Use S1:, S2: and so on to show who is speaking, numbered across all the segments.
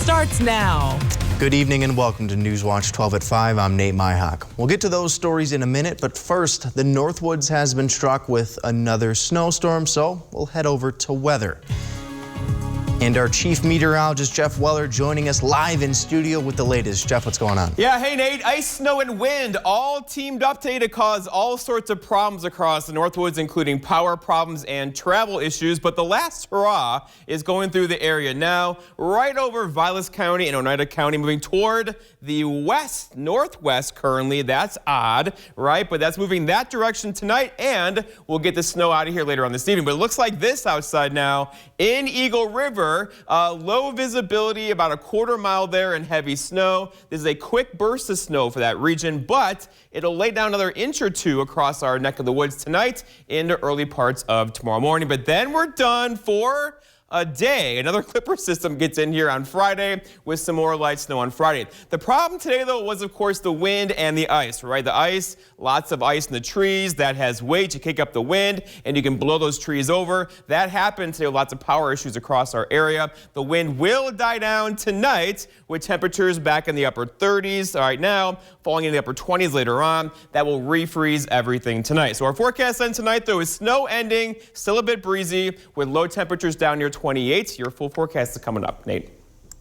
S1: starts now.
S2: Good evening and welcome to Newswatch 12 at 5. I'm Nate Myhock. We'll get to those stories in a minute, but first, the Northwoods has been struck with another snowstorm, so we'll head over to weather. And our chief meteorologist, Jeff Weller, joining us live in studio with the latest. Jeff, what's going on?
S3: Yeah, hey, Nate. Ice, snow, and wind all teamed up today to cause all sorts of problems across the Northwoods, including power problems and travel issues. But the last hurrah is going through the area now, right over Vilas County and Oneida County, moving toward the west, northwest currently. That's odd, right? But that's moving that direction tonight, and we'll get the snow out of here later on this evening. But it looks like this outside now in Eagle River. Low visibility, about a quarter mile there, and heavy snow. This is a quick burst of snow for that region, but it'll lay down another inch or two across our neck of the woods tonight into early parts of tomorrow morning. But then we're done for a day. Another clipper system gets in here on Friday with some more light snow on Friday. The problem today, though, was, of course, the wind and the ice, right? The ice, lots of ice in the trees. That has weight to kick up the wind, and you can blow those trees over. That happened today with lots of power issues across our area. The wind will die down tonight with temperatures back in the upper 30s right now, falling into the upper 20s later on. That will refreeze everything tonight. So our forecast then tonight, though, is snow ending, still a bit breezy, with low temperatures down near 28. Your full forecast is coming up, Nate.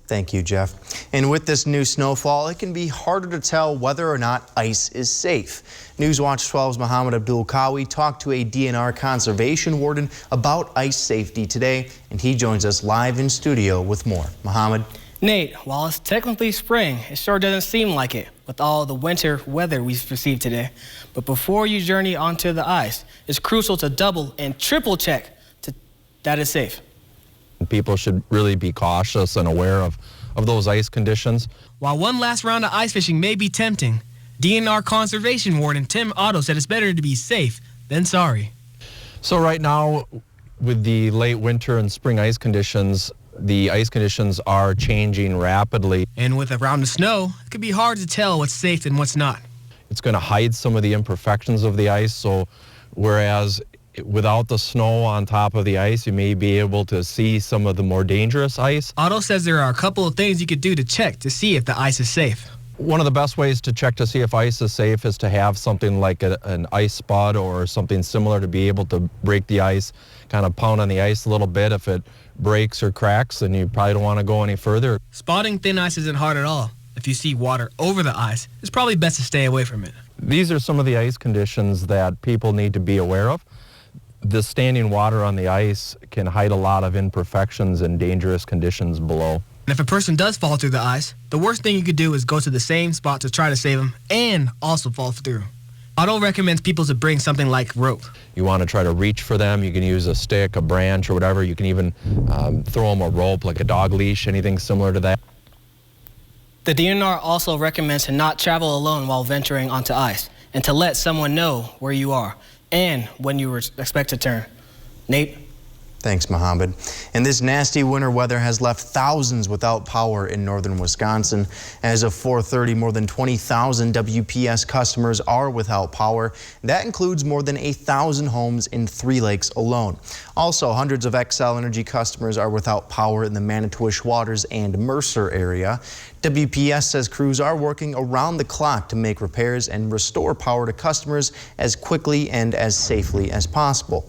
S2: Thank you, Jeff. And with this new snowfall, it can be harder to tell whether or not ice is safe. Newswatch 12's Mohammed Abdul Kawi talked to a DNR conservation warden about ice safety today, and he joins us live in studio with more. Mohammed.
S4: Nate, while it's technically spring, it sure doesn't seem like it with all the winter weather we've received today. But before you journey onto the ice, it's crucial to double and triple check that it's safe.
S5: People should really be cautious and aware of those ice conditions.
S4: While one last round of ice fishing may be tempting, DNR Conservation Warden Tim Otto said it's better to be safe than sorry.
S5: So right now, with the late winter and spring ice conditions, the ice conditions are changing rapidly.
S4: And with a round of snow, it can be hard to tell what's safe and what's not.
S5: It's going to hide some of the imperfections of the ice, so whereas without the snow on top of the ice, you may be able to see some of the more dangerous ice.
S4: Otto says there are a couple of things you could do to check to see if the ice is safe.
S5: One of the best ways to check to see if ice is safe is to have something like an ice spud or something similar to be able to break the ice, kind of pound on the ice a little bit. If it breaks or cracks, then you probably don't want to go any further.
S4: Spotting thin ice isn't hard at all. If you see water over the ice, it's probably best to stay away from it.
S5: These are some of the ice conditions that people need to be aware of. The standing water on the ice can hide a lot of imperfections and dangerous conditions below.
S4: And if a person does fall through the ice, the worst thing you could do is go to the same spot to try to save them and also fall through. Otto recommends people to bring something like rope.
S5: You want to try to reach for them. You can use a stick, a branch, or whatever. You can even throw them a rope like a dog leash, anything similar to that.
S4: The DNR also recommends to not travel alone while venturing onto ice and to let someone know where you are and when you expect to turn. Nate?
S2: Thanks, Mohammed. And this nasty winter weather has left thousands without power in northern Wisconsin. As of 4:30, more than 20,000 WPS customers are without power. That includes more than 1,000 homes in 3 Lakes alone. Also, hundreds of Xcel Energy customers are without power in the Manitowish Waters and Mercer area. WPS says crews are working around the clock to make repairs and restore power to customers as quickly and as safely as possible.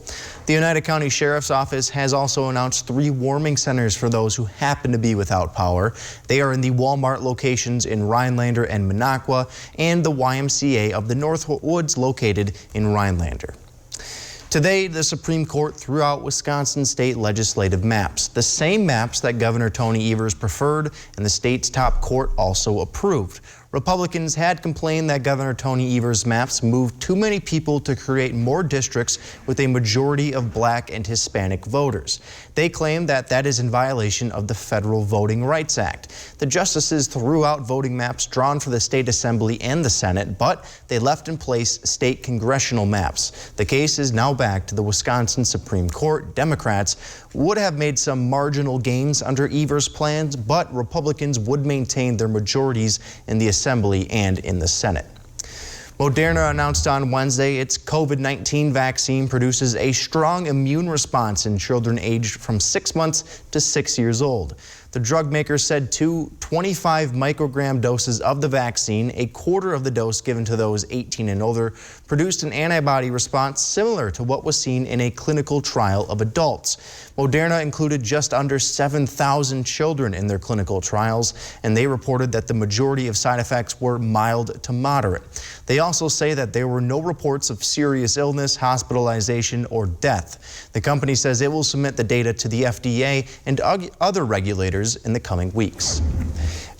S2: The Oneida County Sheriff's Office has also announced 3 warming centers for those who happen to be without power. They are in the Walmart locations in Rhinelander and Minocqua and the YMCA of the Northwoods located in Rhinelander. Today, the Supreme Court threw out Wisconsin state legislative maps, the same maps that Governor Tony Evers preferred and the state's top court also approved. Republicans had complained that Governor Tony Evers' maps moved too many people to create more districts with a majority of Black and Hispanic voters. They claim that that is in violation of the Federal Voting Rights Act. The justices threw out voting maps drawn for the state assembly and the Senate, but they left in place state congressional maps. The case is now back to the Wisconsin Supreme Court. Democrats would have made some marginal gains under Evers' plans, but Republicans would maintain their majorities in the Assembly and in the Senate. Moderna announced on Wednesday its COVID-19 vaccine produces a strong immune response in children aged from 6 months to 6 years old. The drug maker said 25 microgram doses of the vaccine, a quarter of the dose given to those 18 and older, produced an antibody response similar to what was seen in a clinical trial of adults. Moderna included just under 7,000 children in their clinical trials, and they reported that the majority of side effects were mild to moderate. They also say that there were no reports of serious illness, hospitalization, or death. The company says it will submit the data to the FDA and other regulators in the coming weeks.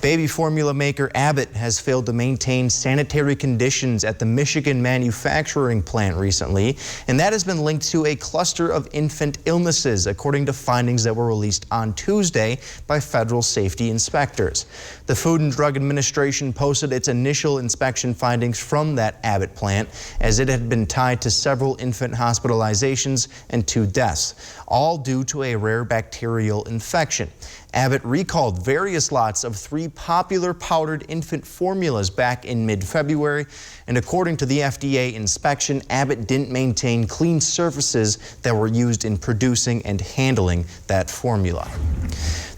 S2: Baby formula maker Abbott has failed to maintain sanitary conditions at the Michigan manufacturing plant recently, and that has been linked to a cluster of infant illnesses, according to findings that were released on Tuesday by federal safety inspectors. The Food and Drug Administration posted its initial inspection findings from that Abbott plant, as it had been tied to several infant hospitalizations and 2 deaths, all due to a rare bacterial infection. Abbott recalled various lots of 3 popular powdered infant formulas back in mid-February, and according to the FDA inspection, Abbott didn't maintain clean surfaces that were used in producing and handling that formula.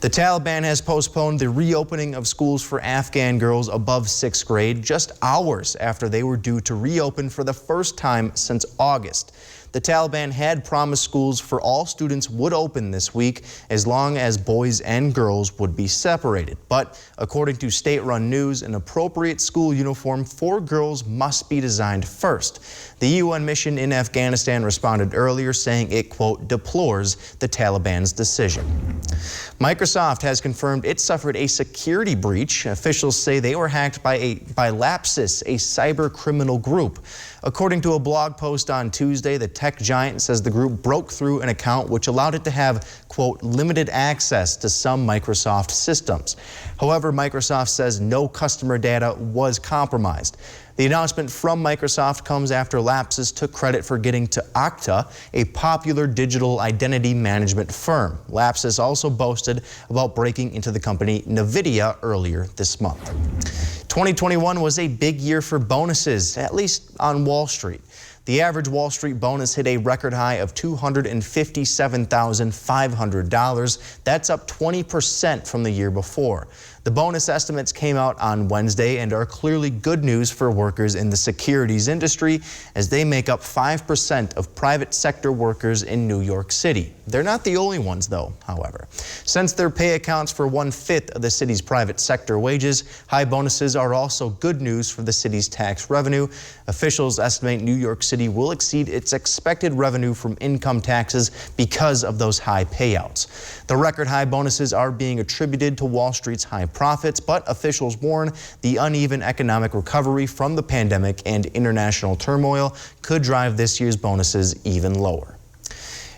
S2: The Taliban has postponed the reopening of schools for Afghan girls above 6th grade just hours after they were due to reopen for the first time since August. The Taliban had promised schools for all students would open this week as long as boys and girls would be separated. But according to state-run news, an appropriate school uniform for girls must be designed first. The UN mission in Afghanistan responded earlier, saying it, quote, deplores the Taliban's decision. Microsoft has confirmed it suffered a security breach. Officials say they were hacked by Lapsus, a cyber criminal group. According to a blog post on Tuesday, the tech giant says the group broke through an account which allowed it to have, quote, limited access to some Microsoft systems. However, Microsoft says no customer data was compromised. The announcement from Microsoft comes after Lapsus took credit for getting to Ymca, a popular digital identity management firm. Lapsus also boasted about breaking into the company NVIDIA earlier this month. 2021 was a big year for bonuses, at least on Wall Street. The average Wall Street bonus hit a record high of $257,500. That's up 20% from the year before. The bonus estimates came out on Wednesday and are clearly good news for workers in the securities industry, as they make up 5% of private sector workers in New York City. They're not the only ones, though, however. Since their pay accounts for 1/5 of the city's private sector wages, high bonuses are also good news for the city's tax revenue. Officials estimate New York City will exceed its expected revenue from income taxes because of those high payouts. The record high bonuses are being attributed to Wall Street's high profits, but officials warn the uneven economic recovery from the pandemic and international turmoil could drive this year's bonuses even lower.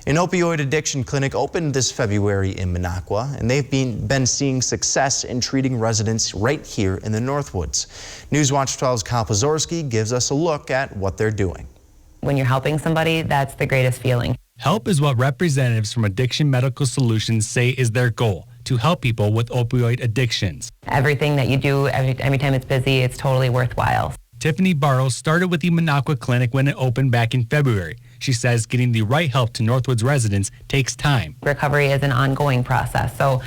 S2: An opioid addiction clinic opened this February in Minocqua, and they've been seeing success in treating residents right here in the Northwoods. Newswatch 12's Kyle Pozorski gives us a look at what they're doing.
S1: When you're helping somebody, that's the greatest feeling.
S6: Help is what representatives from Addiction Medical Solutions say is their goal, to help people with opioid addictions.
S1: Everything that you do, every time it's busy, it's totally worthwhile.
S6: Tiffany Barrow started with the Minocqua Clinic when it opened back in February. She says getting the right help to Northwoods residents takes time.
S1: Recovery is an ongoing process, so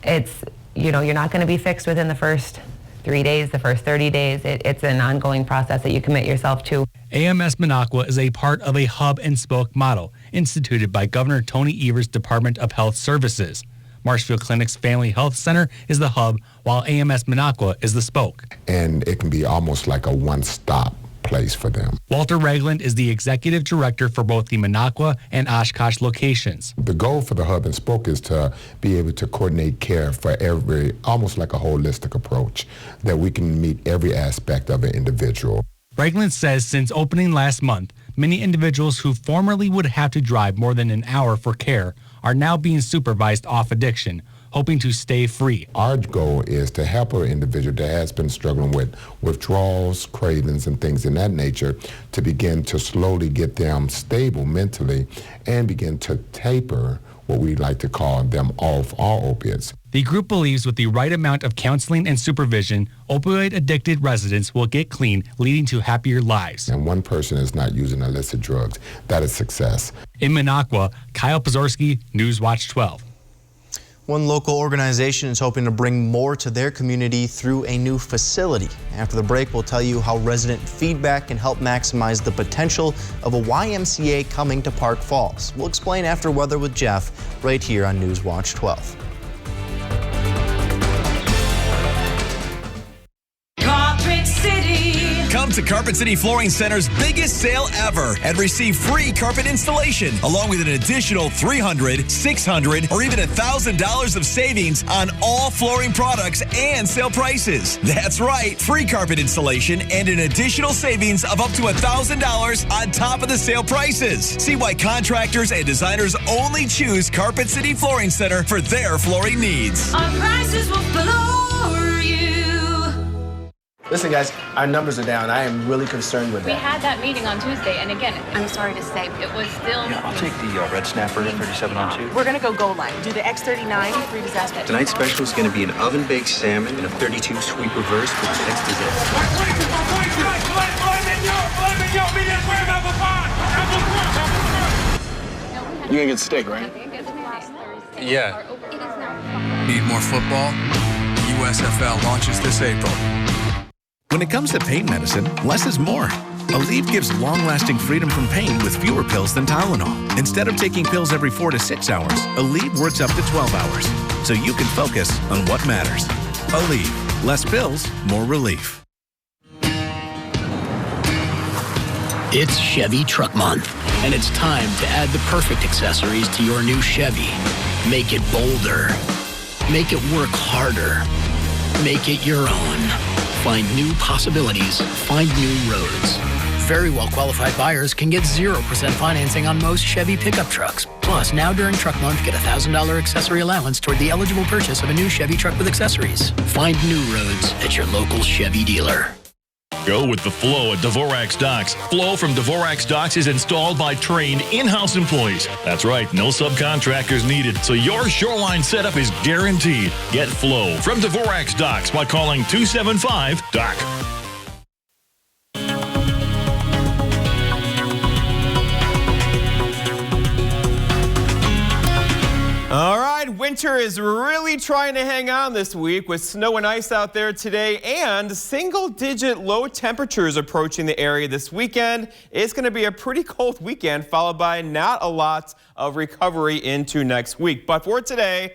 S1: it's, you're not going to be fixed within the first 3 days, the first 30 days. It's an ongoing process that you commit yourself to.
S6: AMS Minocqua is a part of a hub and spoke model instituted by Governor Tony Evers' Department of Health Services. Marshfield Clinic's Family Health Center is the hub, while AMS Minocqua is the spoke.
S7: And it can be almost like a one-stop place for them.
S6: Walter Ragland is the executive director for both the Minocqua and Oshkosh locations.
S7: The goal for the hub and spoke is to be able to coordinate care for almost like a holistic approach, that we can meet every aspect of an individual.
S6: Ragland says since opening last month, many individuals who formerly would have to drive more than an hour for care are now being supervised off addiction, hoping to stay free.
S7: Our goal is to help an individual that has been struggling with withdrawals, cravings, and things in that nature to begin to slowly get them stable mentally and begin to taper what we like to call them off all opiates.
S6: The group believes with the right amount of counseling and supervision, opioid-addicted residents will get clean, leading to happier lives.
S7: And one person is not using illicit drugs. That is success.
S6: In Minocqua, Kyle Pozorski, Newswatch 12.
S2: One local organization is hoping to bring more to their community through a new facility. After the break, we'll tell you how resident feedback can help maximize the potential of a YMCA coming to Park Falls. We'll explain after Weather with Jeff right here on Newswatch 12.
S8: Come to Carpet City Flooring Center's biggest sale ever and receive free carpet installation along with an additional $300, $600, or even $1,000 of savings on all flooring products and sale prices. That's right, free carpet installation and an additional savings of up to $1,000 on top of the sale prices. See why contractors and designers only choose Carpet City Flooring Center for their flooring needs.
S9: Our prices will floor you.
S10: Listen, guys, our numbers are down. I am really concerned with that.
S11: We had that meeting on Tuesday, and again, I'm sorry to say, it was still...
S12: Yeah, I'll take the red snapper, 37 on 2.
S13: We're going to go line. Do the X39, 3 disaster.
S12: Tonight's special is going to be an oven-baked salmon and a 32 sweep reverse with the X disaster.
S10: You're going to get steak, right?
S14: Yeah. Need more football? USFL launches this April.
S15: When it comes to pain medicine, less is more. Aleve gives long-lasting freedom from pain with fewer pills than Tylenol. Instead of taking pills every 4 to 6 hours, Aleve works up to 12 hours, so you can focus on what matters. Aleve, less pills, more relief.
S16: It's Chevy Truck Month, and it's time to add the perfect accessories to your new Chevy. Make it bolder. Make it work harder. Make it your own. Find new possibilities. Find new roads. Very well-qualified buyers can get 0% financing on most Chevy pickup trucks. Plus, now during Truck Month, get a $1,000 accessory allowance toward the eligible purchase of a new Chevy truck with accessories. Find new roads at your local Chevy dealer.
S17: Go with the flow at Dvorak's Docks. Flow from Dvorak's Docks is installed by trained in-house employees. That's right, no subcontractors needed, so your shoreline setup is guaranteed. Get flow from Dvorak's Docks by calling 275-DOC.
S3: All right, winter is really trying to hang on this week with snow and ice out there today and single-digit low temperatures approaching the area this weekend. It's going to be a pretty cold weekend followed by not a lot of recovery into next week. But for today,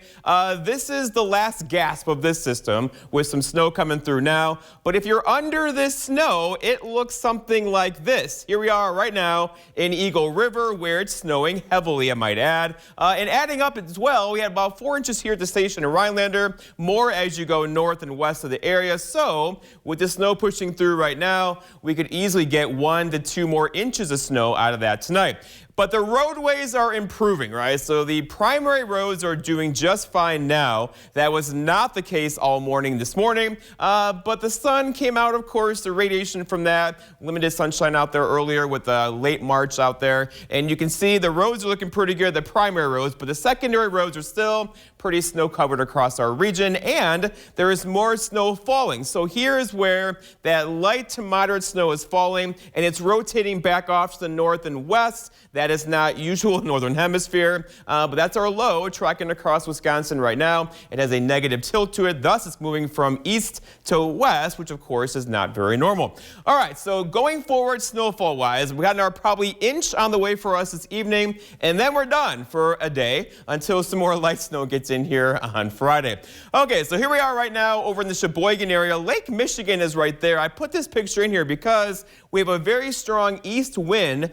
S3: this is the last gasp of this system with some snow coming through now. But if you're under this snow, it looks something like this. Here we are right now in Eagle River where it's snowing heavily, I might add. And adding up as well, we had about 4 inches here at the station in Rhinelander, more as you go north and west of the area. So with the snow pushing through right now, we could easily get 1 to 2 more inches of snow out of that tonight. But the roadways are improving, right? So the primary roads are doing just fine now. That was not the case all morning this morning, but the sun came out, of course, the radiation from that, limited sunshine out there earlier with late March out there. And you can see the roads are looking pretty good, the primary roads, but the secondary roads are still pretty snow covered across our region, and there is more snow falling. So here is where that light to moderate snow is falling, and it's rotating back off to the north and west. That is not usual in the northern hemisphere, but that's our low tracking across Wisconsin right now. It has a negative tilt to it, thus it's moving from east to west, which of course is not very normal. All right, so going forward snowfall-wise, we got our probably inch on the way for us this evening, and then we're done for a day until some more light snow gets in here on Friday. Okay, so here we are right now over in the Sheboygan area. Lake Michigan is right there. I put this picture in here because we have a very strong east wind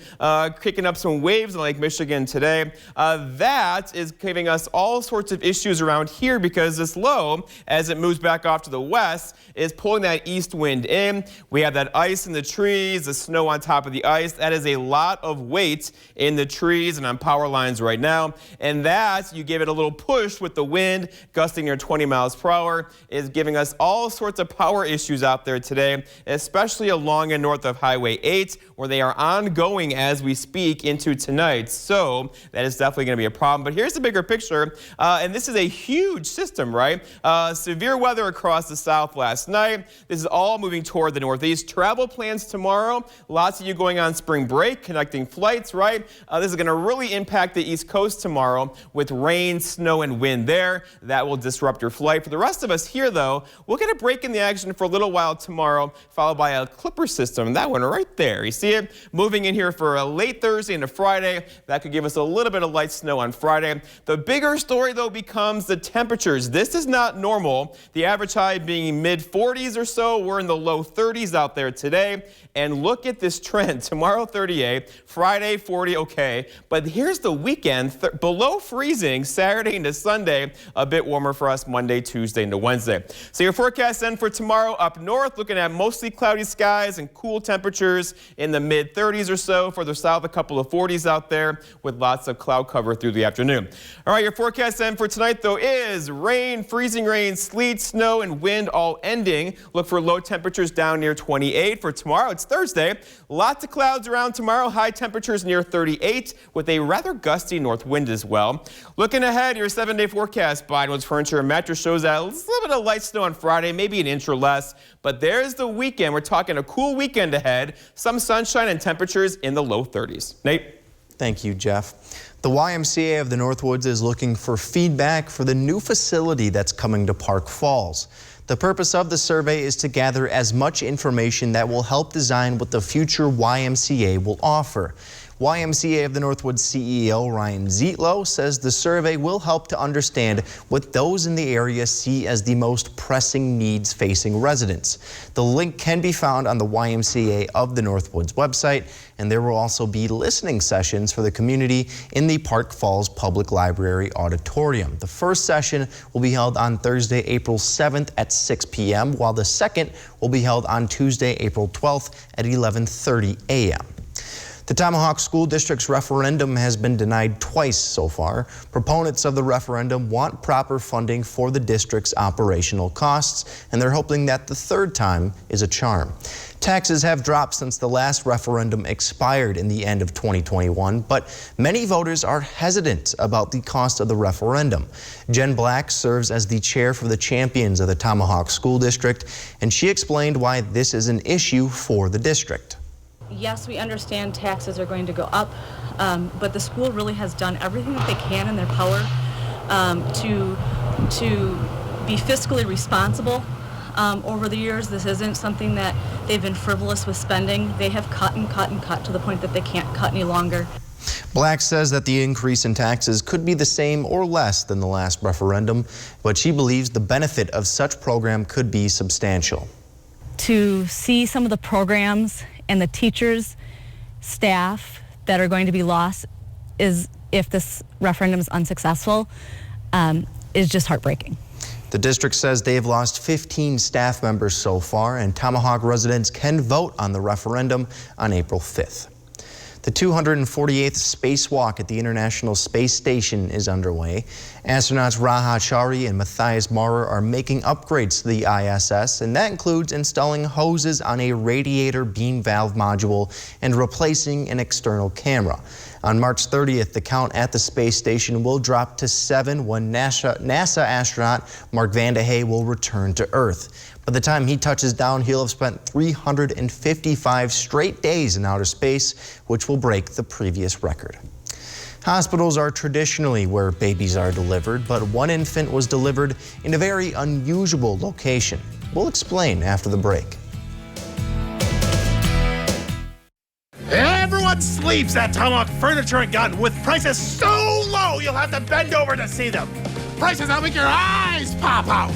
S3: kicking up some waves in Lake Michigan today. That is giving us all sorts of issues around here because this low, as it moves back off to the west, is pulling that east wind in. We have that ice in the trees, the snow on top of the ice. That is a lot of weight in the trees and on power lines right now. And that, you give it a little push with the wind gusting near 20 miles per hour, is giving us all sorts of power issues out there today, especially along and north of Highway 8, where they are ongoing as we speak into tonight. So that is definitely going to be a problem. But here's the bigger picture, and this is a huge system, right? Severe weather across the south last night. This is all moving toward the northeast. Travel plans tomorrow. Lots of you going on spring break, connecting flights, right? This is going to really impact the East Coast tomorrow with rain, snow, and wind wind there. That will disrupt your flight. For the rest of us here, though, we'll get a break in the action for a little while tomorrow, followed by a clipper system. That one right there. You see it? Moving in here for a late Thursday into Friday. That could give us a little bit of light snow on Friday. The bigger story, though, becomes the temperatures. This is not normal. The average high being mid-40s or so. We're in the low 30s out there today. And look at this trend. Tomorrow, 38. Friday, 40. Okay. But here's the weekend. Below freezing Saturday into Sunday. A bit warmer for us Monday, Tuesday, into Wednesday. So your forecast then for tomorrow up north, looking at mostly cloudy skies and cool temperatures in the mid-30s or so. Further south, a couple of 40s out there with lots of cloud cover through the afternoon. All right, your forecast then for tonight, though, is rain, freezing rain, sleet, snow, and wind all ending. Look for low temperatures down near 28. For tomorrow, it's Thursday. Lots of clouds around tomorrow. High temperatures near 38 with a rather gusty north wind as well. Looking ahead, your 7-day forecast by Northwoods Furniture and Mattress shows that a little bit of light snow on Friday, maybe an inch or less. But there's the weekend. We're talking a cool weekend ahead. Some sunshine and temperatures in the low 30s. Nate?
S2: Thank you, Jeff. The YMCA of the Northwoods is looking for feedback for the new facility that's coming to Park Falls. The purpose of the survey is to gather as much information that will help design what the future YMCA will offer. YMCA of the Northwoods CEO Ryan Zietlow says the survey will help to understand what those in the area see as the most pressing needs facing residents. The link can be found on the YMCA of the Northwoods website, and there will also be listening sessions for the community in the Park Falls Public Library Auditorium. The first session will be held on Thursday, April 7th at 6 p.m., while the second will be held on Tuesday, April 12th at 11:30 a.m. The Tomahawk School District's referendum has been denied twice so far. Proponents of the referendum want proper funding for the district's operational costs, and they're hoping that the third time is a charm. Taxes have dropped since the last referendum expired in the end of 2021, but many voters are hesitant about the cost of the referendum. Jen Black serves as the chair for the Champions of the Tomahawk School District, and she explained why this is an issue for the district.
S18: Yes, we understand taxes are going to go up, but the school really has done everything that they can in their power to be fiscally responsible. Over the years, this isn't something that they've been frivolous with spending. They have cut and cut and cut to the point that they can't cut any longer.
S2: Black says that the increase in taxes could be the same or less than the last referendum, but she believes the benefit of such program could be substantial.
S18: To see some of the programs and the teachers, staff that are going to be lost is, if this referendum is unsuccessful, is just heartbreaking.
S2: The district says they have lost 15 staff members so far, and Tomahawk residents can vote on the referendum on April 5th. The 248th spacewalk at the International Space Station is underway. Astronauts Raha Chari and Matthias Maurer are making upgrades to the ISS, and that includes installing hoses on a radiator beam valve module and replacing an external camera. On March 30th, the count at the space station will drop to 7 when NASA astronaut Mark Vande Hey will return to Earth. By the time he touches down, he'll have spent 355 straight days in outer space, which will break the previous record. Hospitals are traditionally where babies are delivered, but one infant was delivered in a very unusual location. We'll explain after the break.
S19: Everyone sleeps at Tomahawk Furniture and Gun with prices so low you'll have to bend over to see them. Prices that'll make your eyes pop out.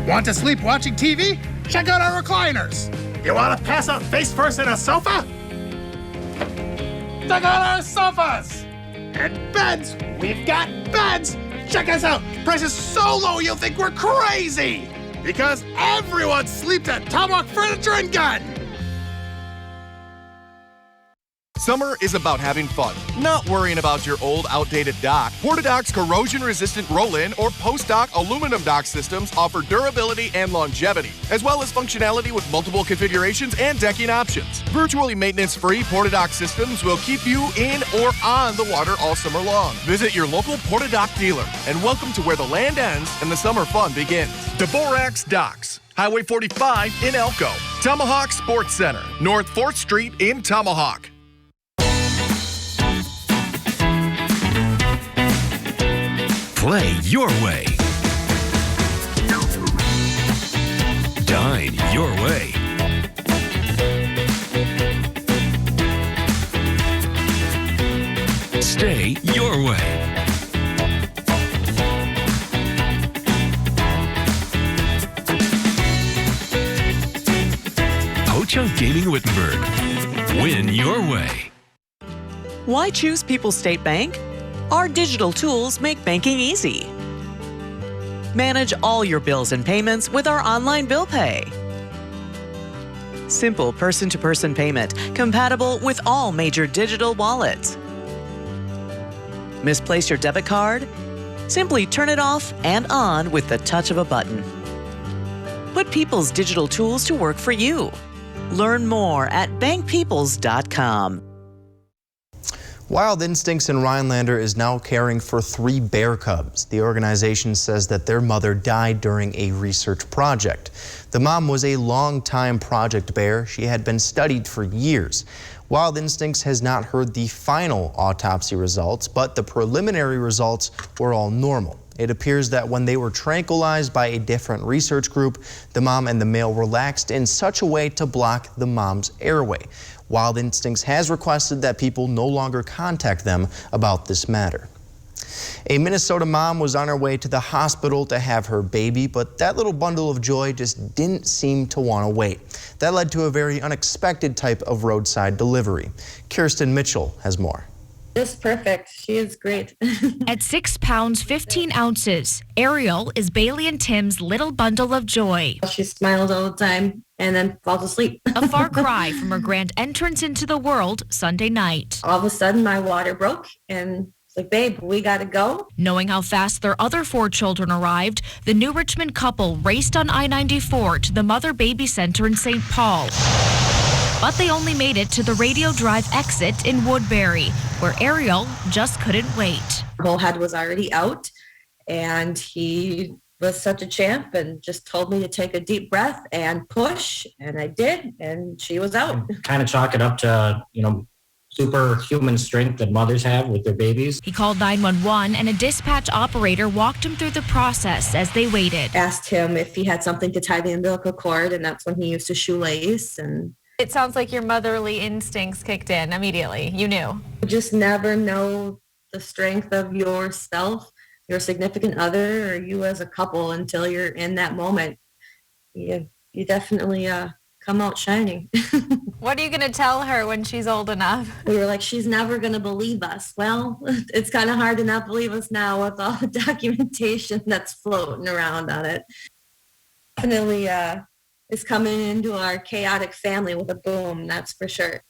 S19: Want to sleep watching TV? Check out our recliners. You want to pass out face first in a sofa? Check out our sofas. And beds. We've got beds. Check us out. Prices so low you'll think we're crazy. Because everyone sleeps at Tomahawk Furniture and Gun.
S20: Summer is about having fun, not worrying about your old, outdated dock. Portadoc's corrosion-resistant roll-in or post-dock aluminum dock systems offer durability and longevity, as well as functionality with multiple configurations and decking options. Virtually maintenance-free Portadoc systems will keep you in or on the water all summer long. Visit your local Portadoc dealer and welcome to where the land ends and the summer fun begins. Dvorak's Docks, Highway 45 in Elko. Tomahawk Sports Center, North 4th Street in Tomahawk.
S15: Play your way. Dine your way. Stay your way. Ho-Chunk Gaming Wittenberg. Win your way.
S21: Why choose People's State Bank? Our digital tools make banking easy. Manage all your bills and payments with our online bill pay. Simple person-to-person payment, compatible with all major digital wallets. Misplace your debit card? Simply turn it off and on with the touch of a button. Put People's digital tools to work for you. Learn more at bankpeoples.com.
S2: Wild Instincts in Rhinelander is now caring for 3 bear cubs. The organization says that their mother died during a research project. The mom was a long-time project bear. She had been studied for years. Wild Instincts has not heard the final autopsy results, but the preliminary results were all normal. It appears that when they were tranquilized by a different research group, the mom and the male relaxed in such a way to block the mom's airway. Wild Instincts has requested that people no longer contact them about this matter. A Minnesota mom was on her way to the hospital to have her baby, but that little bundle of joy just didn't seem to want to wait. That led to a very unexpected type of roadside delivery. Kirsten Mitchell has more.
S22: Just perfect. She is great.
S23: At 6 pounds, 15 ounces, Ariel is Bailey and Tim's little bundle of joy.
S22: She smiles all the time and then falls asleep.
S23: A far cry from her grand entrance into the world Sunday night.
S22: All of a sudden, my water broke and it's like, babe, we got to go.
S23: Knowing how fast their other 4 children arrived, the New Richmond couple raced on I-94 to the Mother-Baby Center in St. Paul. But they only made it to the Radio Drive exit in Woodbury, where Ariel just couldn't wait.
S22: Her whole head was already out, and he was such a champ and just told me to take a deep breath and push, and I did, and she was out.
S24: Kind of chalk it up to, superhuman strength that mothers have with their babies.
S23: He called 911 and a dispatch operator walked him through the process as they waited.
S22: Asked him if he had something to tie the umbilical cord, and that's when he used to shoelace. And
S1: it sounds like your motherly instincts kicked in immediately. You knew.
S22: You just never know the strength of yourself, your significant other, or you as a couple until you're in that moment. You definitely come out shining.
S1: What are you going to tell her when she's old enough?
S22: We were like, she's never going to believe us. Well, it's kind of hard to not believe us now with all the documentation that's floating around on it. Definitely is coming into our chaotic family with a boom, that's for sure.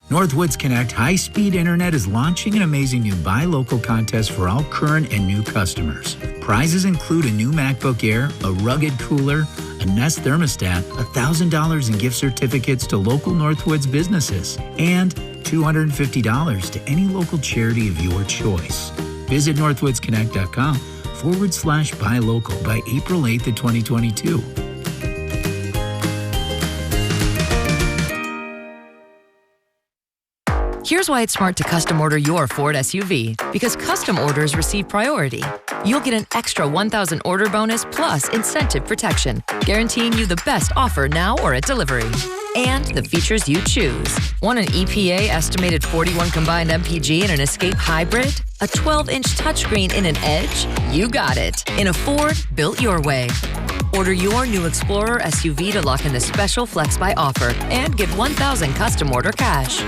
S25: Northwoods Connect high-speed internet is launching an amazing new buy local contest for all current and new customers. Prizes include a new MacBook Air, a rugged cooler, a Nest thermostat, $1,000 in gift certificates to local Northwoods businesses, and $250 to any local charity of your choice. Visit northwoodsconnect.com/buy local by April 8th of 2022.
S26: Here's why it's smart to custom order your Ford SUV. Because custom orders receive priority. You'll get an extra $1,000 order bonus plus incentive protection, guaranteeing you the best offer now or at delivery. And the features you choose. Want an EPA estimated 41 combined MPG in an Escape Hybrid? A 12-inch touchscreen in an Edge? You got it. In a Ford, built your way. Order your new Explorer SUV to lock in the special Flex Buy offer and get $1,000 custom order cash.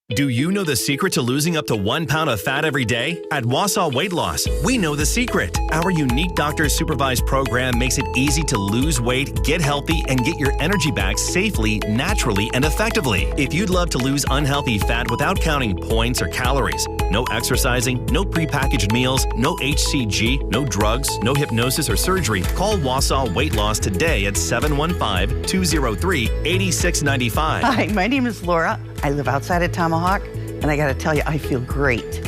S27: Do you know the secret to losing up to 1 pound of fat every day? At Wausau Weight Loss, we know the secret. Our unique doctor-supervised program makes it easy to lose weight, get healthy, and get your energy back safely, naturally, and effectively. If you'd love to lose unhealthy fat without counting points or calories, no exercising, no prepackaged meals, no HCG, no drugs, no hypnosis or surgery, call Wausau Weight Loss today at 715-203-8695.
S28: Hi, my name is Laura. I live outside of Tomahawk, and I gotta tell you, I feel great.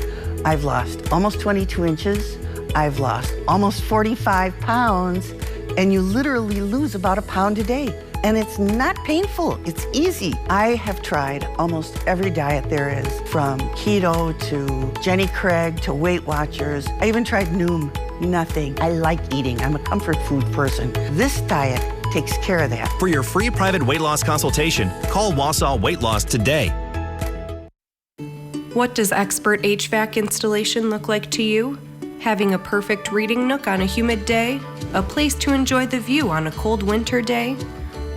S28: I've lost almost 22 inches. I've lost almost 45 pounds, and you literally lose about a pound a day. And it's not painful. It's easy. I have tried almost every diet there is, from keto to Jenny Craig to Weight Watchers. I even tried Noom. Nothing. I like eating. I'm a comfort food person. This diet takes care of that.
S27: For your free private weight loss consultation, call Wausau Weight Loss today.
S4: What does expert HVAC installation look like to you? Having a perfect reading nook on a humid day? A place to enjoy the view on a cold winter day?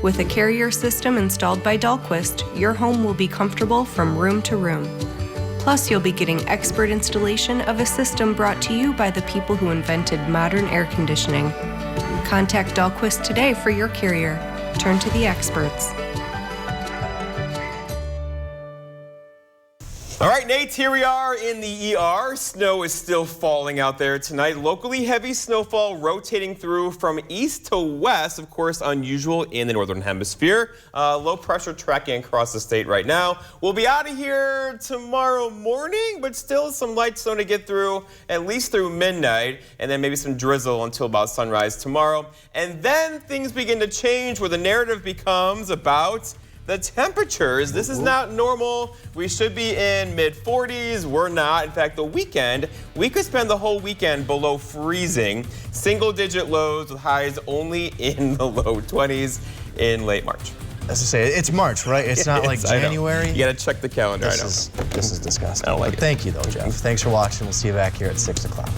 S4: With a carrier system installed by Dahlquist, your home will be comfortable from room to room. Plus, you'll be getting expert installation of a system brought to you by the people who invented modern air conditioning. Contact Dahlquist today for your carrier. Turn to the experts.
S3: All right, Nate, here we are in the ER. Snow is still falling out there tonight. Locally heavy snowfall rotating through from east to west, of course, unusual in the northern hemisphere. Low pressure tracking across the state right now. We'll be out of here tomorrow morning, but still some light snow to get through, at least through midnight, and then maybe some drizzle until about sunrise tomorrow. And then things begin to change where the narrative becomes about the temperatures. This is not normal. We should be in mid-40s. We're not. In fact, the weekend, we could spend the whole weekend below freezing. Single-digit lows with highs only in the low 20s in late March.
S2: As I say, it's March, right? It's not like January.
S3: You got to check the calendar.
S2: This is disgusting.
S3: I don't like it.
S2: Thank you, though, Jeff. Thanks for watching. We'll see you back here at 6 o'clock.